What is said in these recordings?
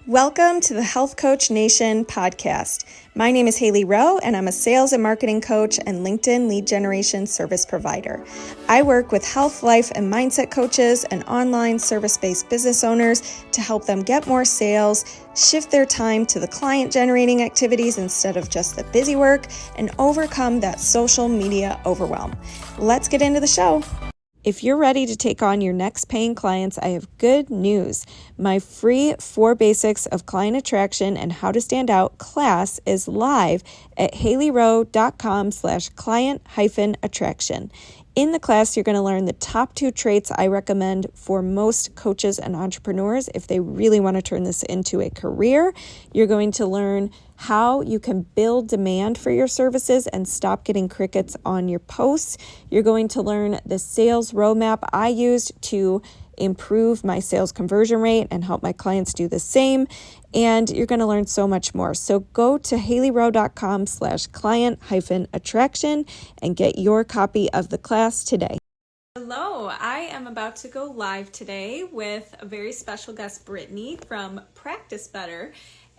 Welcome to the Health Coach Nation podcast. My name is Hailey Rowe, and I'm a sales and marketing coach and LinkedIn lead generation service provider. I work with health, life, and mindset coaches and online service-based business owners to help them get more sales, shift their time to the client-generating activities instead of just the busy work, and overcome that social media overwhelm. Let's get into the show. If you're ready to take on your next paying clients, I have good news. My free 4 Basics of Client Attraction and How to Stand Out class is live at haileyrowe.com/client-attraction. In the class, you're going to learn the top 2 traits I recommend for most coaches and entrepreneurs if they really want to turn this into a career. You're going to learn how you can build demand for your services and stop getting crickets on your posts. You're going to learn the sales roadmap I used to improve my sales conversion rate and help my clients do the same. And you're going to learn so much more. So go to haileyrowe.com/client-attraction and get your copy of the class today. Hello, I am about to go live today with a very special guest, Brittany from Practice Better.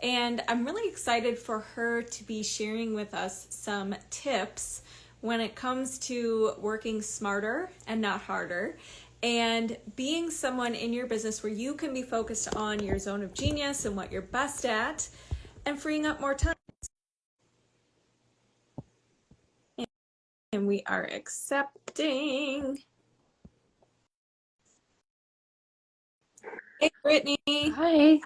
And I'm really excited for her to be sharing with us some tips when it comes to working smarter and not harder, and being someone in your business where you can be focused on your zone of genius and what you're best at and freeing up more time. And we are accepting. Hey, Brittany. Hi.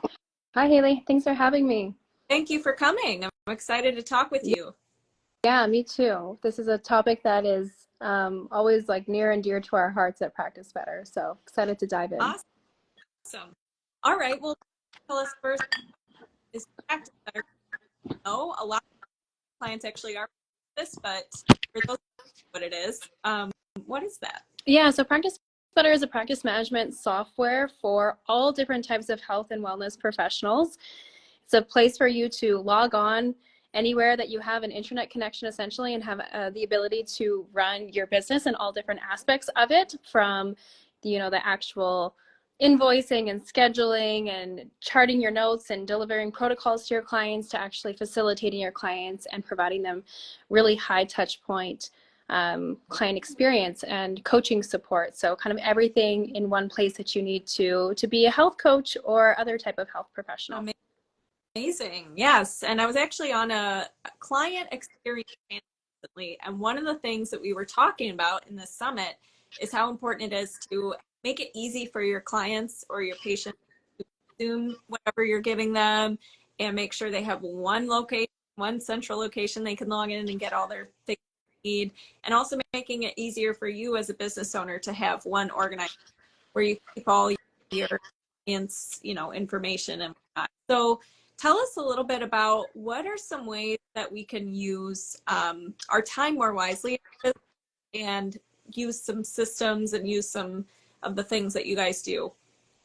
Hi, Hailey. Thanks for having me. Thank you for coming. I'm excited to talk with you. Yeah, me too. This is a topic that is always like near and dear to our hearts at Practice Better. So excited to dive in. Awesome. All right. Well, tell us first, is Practice Better? No, a lot of clients actually are this, but for those what it is, what is that? Yeah, so Practice Better is a practice management software for all different types of health and wellness professionals. It's a place for you to log on anywhere that you have an internet connection essentially and have the ability to run your business and all different aspects of it, from the actual invoicing and scheduling and charting your notes and delivering protocols to your clients, to actually facilitating your clients and providing them really high touch point client experience and coaching support. So kind of everything in one place that you need to be a health coach or other type of health professional. Amazing. Yes. And I was actually on a client experience recently, and one of the things that we were talking about in this summit is how important it is to make it easy for your clients or your patients to consume whatever you're giving them, and make sure they have one location, one central location they can log in and get all their things they need, and also making it easier for you as a business owner to have one organized where you keep all your clients, information and whatnot. So tell us a little bit about what are some ways that we can use our time more wisely and use some systems and use some of the things that you guys do.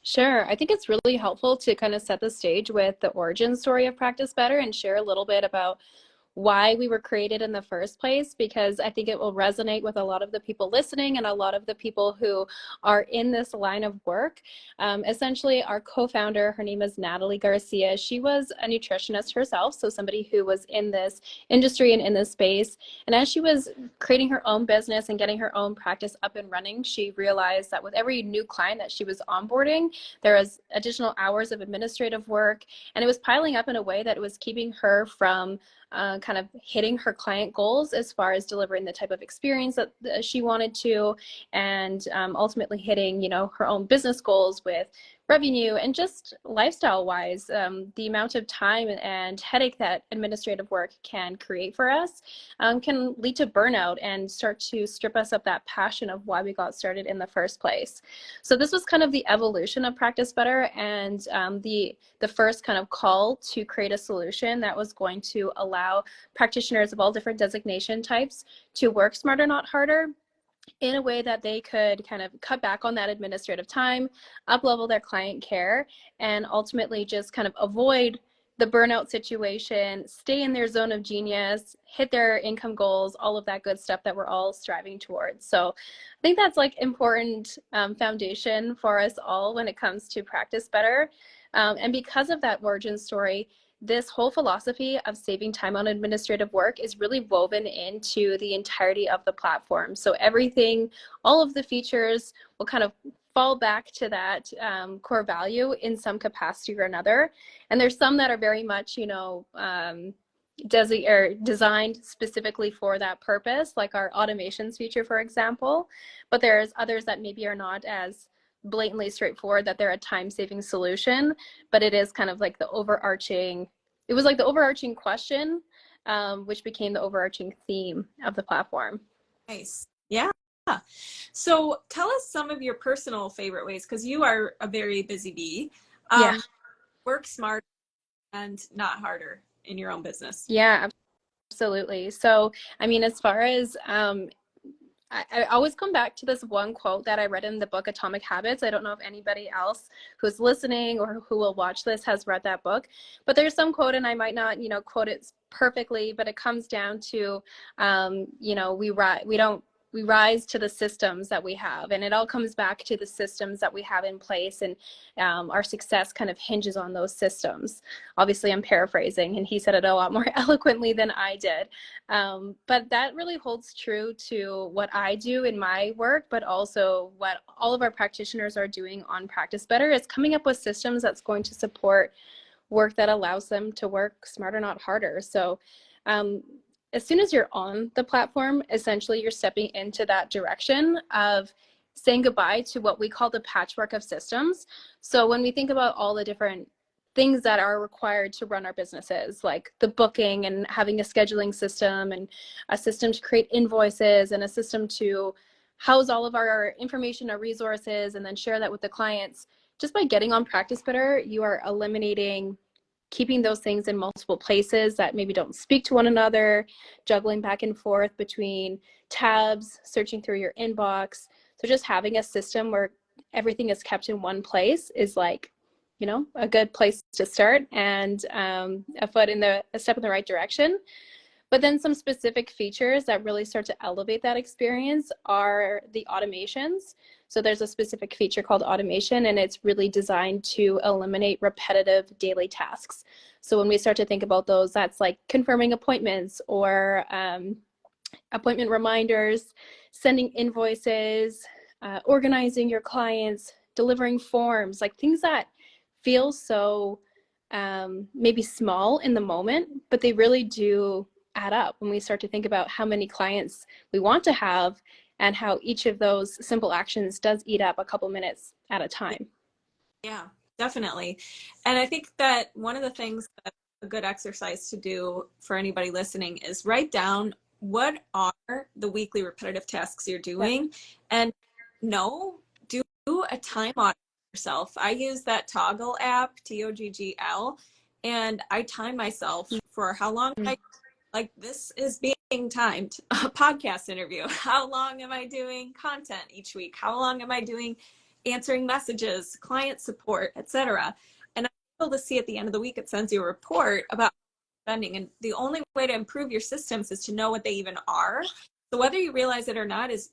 Sure. I think it's really helpful to kind of set the stage with the origin story of Practice Better and share a little bit about why we were created in the first place, because I think it will resonate with a lot of the people listening and a lot of the people who are in this line of work. Essentially, our co-founder, her name is Natalie Garcia. She was a nutritionist herself, so somebody who was in this industry and in this space. And as she was creating her own business and getting her own practice up and running, she realized that with every new client that she was onboarding, there was additional hours of administrative work, and it was piling up in a way that it was keeping her from kind of hitting her client goals as far as delivering the type of experience that she wanted to, and ultimately hitting, her own business goals with revenue and just lifestyle wise. The amount of time and headache that administrative work can create for us can lead to burnout and start to strip us of that passion of why we got started in the first place. So this was kind of the evolution of Practice Better, and the first kind of call to create a solution that was going to allow practitioners of all different designation types to work smarter, not harder, in a way that they could kind of cut back on that administrative time, up-level their client care, and ultimately just kind of avoid the burnout situation, stay in their zone of genius, hit their income goals, all of that good stuff that we're all striving towards. So I think that's like important foundation for us all when it comes to Practice Better. And because of that origin story, this whole philosophy of saving time on administrative work is really woven into the entirety of the platform. So everything, all of the features will kind of fall back to that core value in some capacity or another. And there's some that are very much, designed specifically for that purpose, like our automations feature, for example. But there's others that maybe are not as blatantly straightforward that they're a time-saving solution, but it is kind of like the overarching, it was like the overarching question, which became the overarching theme of the platform. Nice. Yeah. So tell us some of your personal favorite ways, because you are a very busy bee. Yeah. Work smart and not harder in your own business. Yeah, absolutely. So, I mean, as far as I always come back to this one quote that I read in the book Atomic Habits. I don't know if anybody else who's listening or who will watch this has read that book, but there's some quote, and I might not, quote it perfectly, but it comes down to, we rise to the systems that we have, and it all comes back to the systems that we have in place, and our success kind of hinges on those systems. Obviously, I'm paraphrasing, and he said it a lot more eloquently than I did. But that really holds true to what I do in my work, but also what all of our practitioners are doing on Practice Better is coming up with systems that's going to support work that allows them to work smarter, not harder. So as soon as you're on the platform, essentially you're stepping into that direction of saying goodbye to what we call the patchwork of systems. So when we think about all the different things that are required to run our businesses, like the booking and having a scheduling system and a system to create invoices and a system to house all of our information, our resources, and then share that with the clients. Just by getting on Practice Better, you are eliminating keeping those things in multiple places that maybe don't speak to one another, juggling back and forth between tabs, searching through your inbox. So just having a system where everything is kept in one place is like, a good place to start, and a step in the right direction. But then some specific features that really start to elevate that experience are the automations. So there's a specific feature called automation, and it's really designed to eliminate repetitive daily tasks. So when we start to think about those, that's like confirming appointments or appointment reminders, sending invoices, organizing your clients, delivering forms, like things that feel so maybe small in the moment, but they really do add up when we start to think about how many clients we want to have and how each of those simple actions does eat up a couple minutes at a time. Yeah, definitely. And I think that one of the things that's a good exercise to do for anybody listening is write down what are the weekly repetitive tasks you're doing, and do a time audit yourself. I use that Toggle app, Toggl, and I time myself for how long like this is being timed. A podcast interview. How long am I doing content each week? How long am I doing answering messages, client support, etc.? And I'm able to see at the end of the week, it sends you a report about spending. And the only way to improve your systems is to know what they even are. So whether you realize it or not, is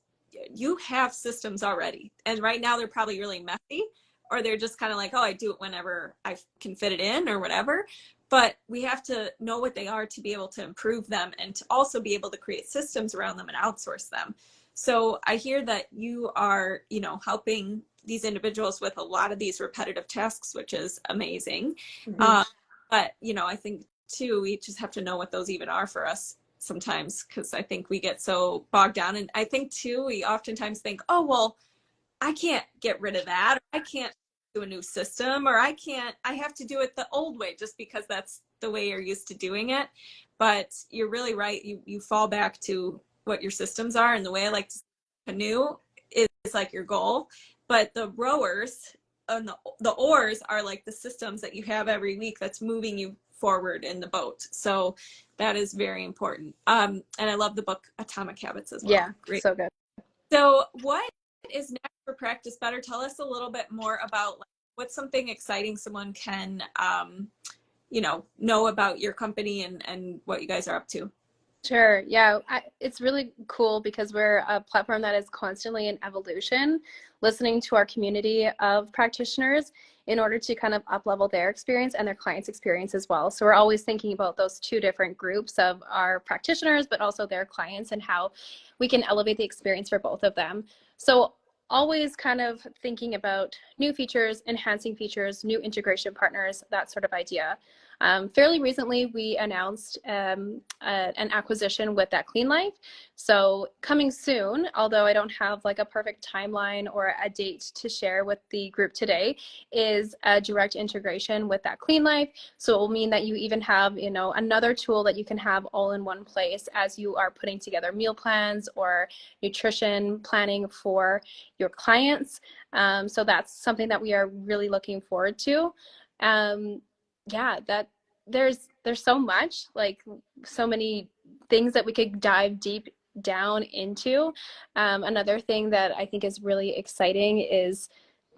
you have systems already. And right now they're probably really messy, or they're just kind of like, oh, I do it whenever I can fit it in or whatever. But we have to know what they are to be able to improve them, and to also be able to create systems around them and outsource them. So I hear that you are, helping these individuals with a lot of these repetitive tasks, which is amazing. Mm-hmm. But, I think too, we just have to know what those even are for us sometimes, because I think we get so bogged down. And I think too, we oftentimes think, oh, well, I can't get rid of that. Or I can't do a new system, or I have to do it the old way just because that's the way you're used to doing it. But you're really right. You fall back to what your systems are. And the way I like to canoe is like your goal. But the rowers and the oars are like the systems that you have every week that's moving you forward in the boat. So that is very important. And I love the book Atomic Habits as well. Yeah, great. So good. So what is next for Practice Better? Tell us a little bit more about what's something exciting someone can know about your company and what you guys are up to. Sure. Yeah, it's really cool because we're a platform that is constantly in evolution, listening to our community of practitioners in order to kind of up level their experience and their clients' experience as well. So we're always thinking about those two different groups of our practitioners, but also their clients, and how we can elevate the experience for both of them. So always kind of thinking about new features, enhancing features, new integration partners, that sort of idea. Fairly recently, we announced an acquisition with That Clean Life. So coming soon, although I don't have like a perfect timeline or a date to share with the group today, is a direct integration with That Clean Life. So it will mean that you even have, you know, another tool that you can have all in one place as you are putting together meal plans or nutrition planning for your clients. So that's something that we are really looking forward to. Yeah, that there's so much, like so many things that we could dive deep down into. Another thing that I think is really exciting is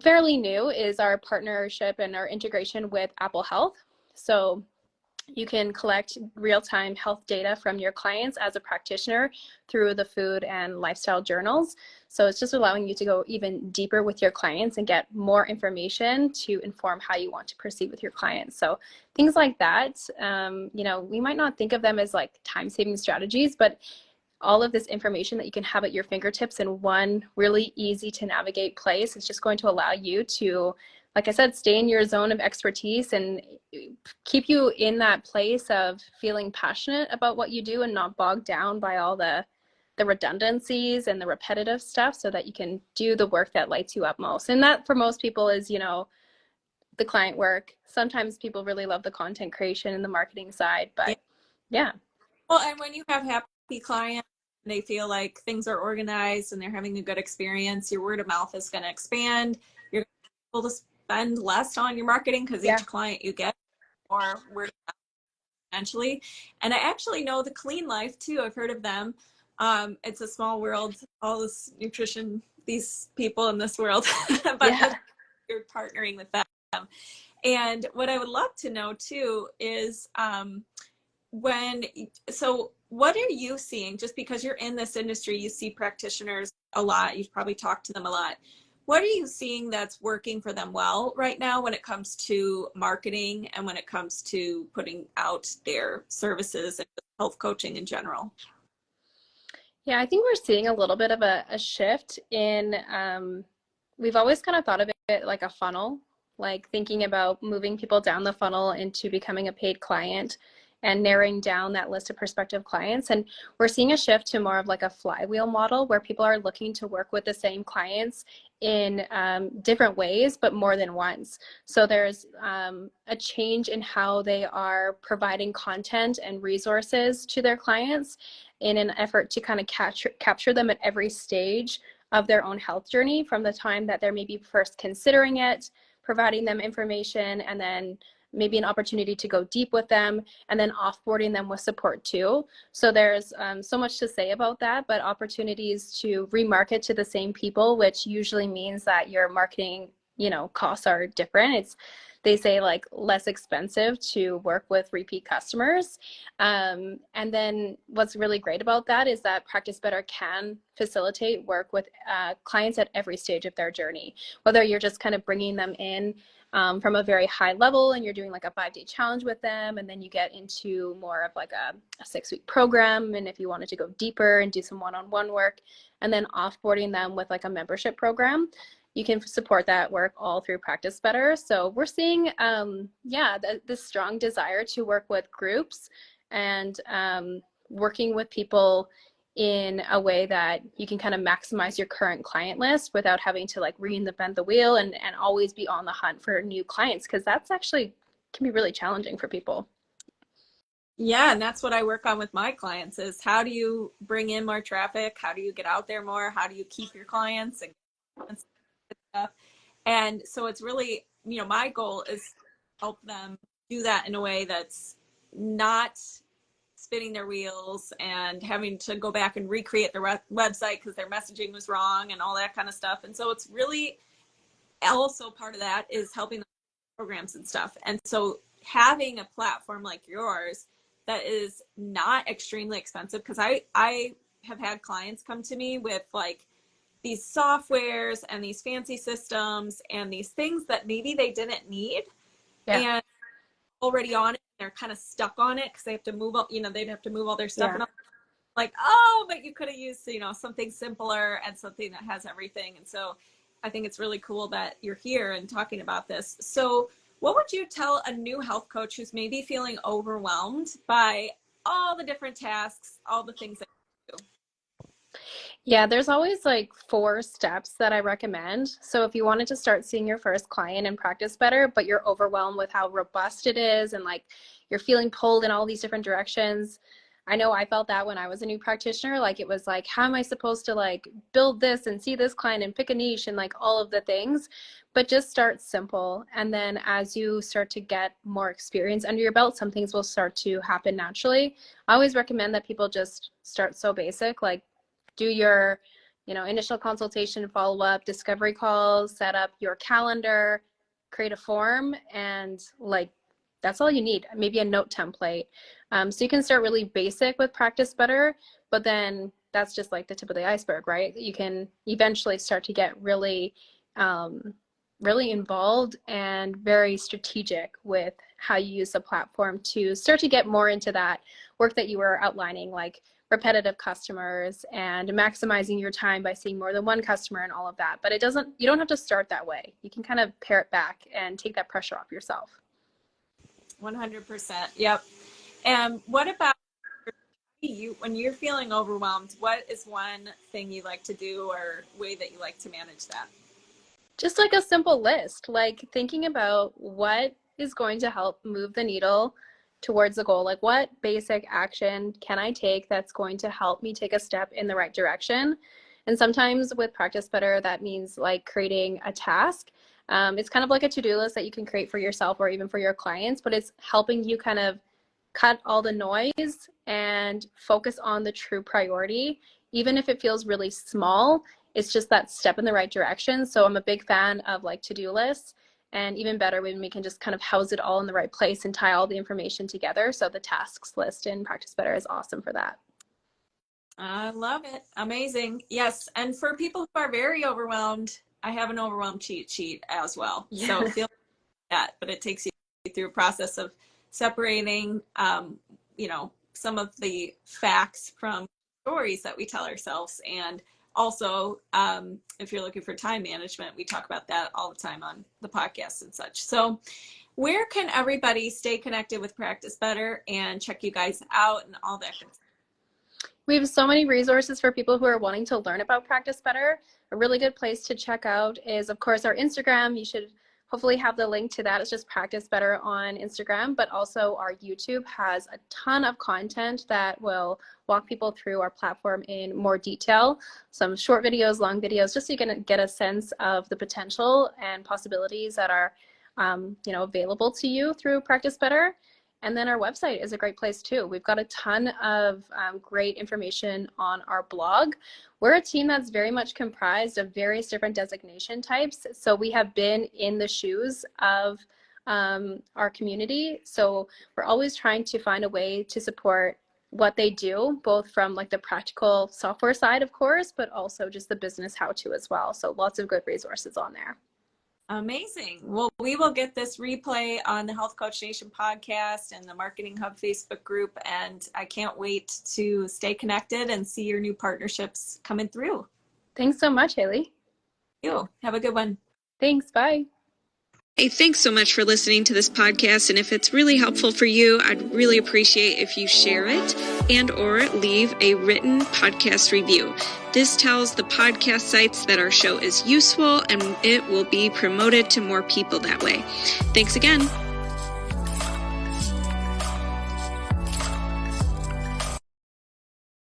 fairly new is our partnership and our integration with Apple Health. So you can collect real-time health data from your clients as a practitioner through the food and lifestyle journals. So it's just allowing you to go even deeper with your clients and get more information to inform how you want to proceed with your clients. So things like that, you know, we might not think of them as like time-saving strategies, but all of this information that you can have at your fingertips in one really easy to navigate place is just going to allow you to, like I said, stay in your zone of expertise and keep you in that place of feeling passionate about what you do and not bogged down by all the redundancies and the repetitive stuff, so that you can do the work that lights you up most. And that for most people is, you know, the client work. Sometimes people really love the content creation and the marketing side, Yeah. but yeah. Well, and when you have happy clients, and they feel like things are organized and they're having a good experience, your word of mouth is going to expand. You're going to be able to spend less on your marketing because Yeah. each client you get more word of mouth eventually. And I actually know the Clean Life too. I've heard of them. It's a small world, all this nutrition, these people in this world, but Yeah. you're partnering with them. And what I would love to know too is when, so what are you seeing? Just because you're in this industry, you see practitioners a lot, you've probably talked to them a lot. What are you seeing that's working for them well right now when it comes to marketing and when it comes to putting out their services and health coaching in general? Yeah, I think we're seeing a little bit of a shift in, we've always kind of thought of it like a funnel, like thinking about moving people down the funnel into becoming a paid client and narrowing down that list of prospective clients. And we're seeing a shift to more of like a flywheel model where people are looking to work with the same clients in different ways, but more than once. So there's a change in how they are providing content and resources to their clients in an effort to kind of capture them at every stage of their own health journey, from the time that they're maybe first considering it, providing them information, and then maybe an opportunity to go deep with them, and then offboarding them with support too. So there's so much to say about that, but opportunities to remarket to the same people, which usually means that your marketing, you know, costs are different. It's, they say, like less expensive to work with repeat customers. And then what's really great about that is that Practice Better can facilitate work with clients at every stage of their journey, whether you're just kind of bringing them in from a very high level and you're doing like a 5-day challenge with them, and then you get into more of like a 6-week program, and if you wanted to go deeper and do some one-on-one work, and then offboarding them with like a membership program, you can support that work all through Practice Better. So we're seeing, yeah, this strong desire to work with groups and working with people in a way that you can kind of maximize your current client list without having to like reinvent the wheel and always be on the hunt for new clients, because that's actually can be really challenging for people. Yeah, and that's what I work on with my clients is how do you bring in more traffic? How do you get out there more? How do you keep your clients and stuff? And so it's really, you know, my goal is to help them do that in a way that's not spinning their wheels and having to go back and recreate their website because their messaging was wrong and all that kind of stuff. And so it's really also part of that is helping them with programs and stuff. And so having a platform like yours that is not extremely expensive, because I have had clients come to me with like these softwares and these fancy systems and these things that maybe they didn't need, Yeah. and already on it, they're kind of stuck on it because they have to move up, they'd have to move all their stuff. Yeah. And I'm like, oh, but you could have used, something simpler and something that has everything. And so I think it's really cool that you're here and talking about this. So what would you tell a new health coach who's maybe feeling overwhelmed by all the different tasks, all the things that you do? Yeah, there's always like 4 steps that I recommend. So if you wanted to start seeing your first client and practice better, but you're overwhelmed with how robust it is and like you're feeling pulled in all these different directions. I know I felt that when I was a new practitioner, like it was like, how am I supposed to like build this and see this client and pick a niche and like all of the things, but just start simple. And then as you start to get more experience under your belt, some things will start to happen naturally. I always recommend that people just start so basic, like do your, initial consultation, follow-up, discovery calls, set up your calendar, create a form, and like that's all you need. Maybe a note template. So you can start really basic with Practice Better, but then that's just like the tip of the iceberg, right? You can eventually start to get really, really involved and very strategic with how you use the platform to start to get more into that work that you were outlining, like repetitive customers and maximizing your time by seeing more than one customer and all of that. But you don't have to start that way. You can kind of pare it back and take that pressure off yourself. 100%. Yep. And what about you, when you're feeling overwhelmed, what is one thing you like to do or way that you like to manage that? Just like a simple list, like thinking about what is going to help move the needle towards the goal. Like what basic action can I take that's going to help me take a step in the right direction? And sometimes with Practice Better, that means like creating a task. It's kind of like a to-do list that you can create for yourself or even for your clients, but it's helping you kind of cut all the noise and focus on the true priority. Even if it feels really small, it's just that step in the right direction. So I'm a big fan of like to-do lists, and even better when we can just kind of house it all in the right place and tie all the information together. So the tasks list in Practice Better is awesome for that. I love it. Amazing. Yes. And for people who are very overwhelmed, I have an overwhelmed cheat sheet as well. Yeah. So feel that, but it takes you through a process of separating, some of the facts from stories that we tell ourselves. And also, if you're looking for time management, we talk about that all the time on the podcast and such. So where can everybody stay connected with Practice Better and check you guys out and all that good stuff? We have so many resources for people who are wanting to learn about Practice Better. A really good place to check out is, of course, our Instagram. You should hopefully have the link to that. It's just Practice Better on Instagram, but also our YouTube has a ton of content that will walk people through our platform in more detail. Some short videos, long videos, just so you can get a sense of the potential and possibilities that are available to you through Practice Better. And then our website is a great place too. We've got a ton of great information on our blog. We're a team that's very much comprised of various different designation types. So we have been in the shoes of our community. So we're always trying to find a way to support what they do, both from like the practical software side, of course, but also just the business how-to as well. So lots of good resources on there. Amazing. Well, we will get this replay on the Health Coach Nation podcast and the Marketing Hub Facebook group. And I can't wait to stay connected and see your new partnerships coming through. Thanks so much, Hailey. You have a good one. Thanks. Bye. Hey, thanks so much for listening to this podcast. And if it's really helpful for you, I'd really appreciate if you share it and or leave a written podcast review. This tells the podcast sites that our show is useful and it will be promoted to more people that way. Thanks again.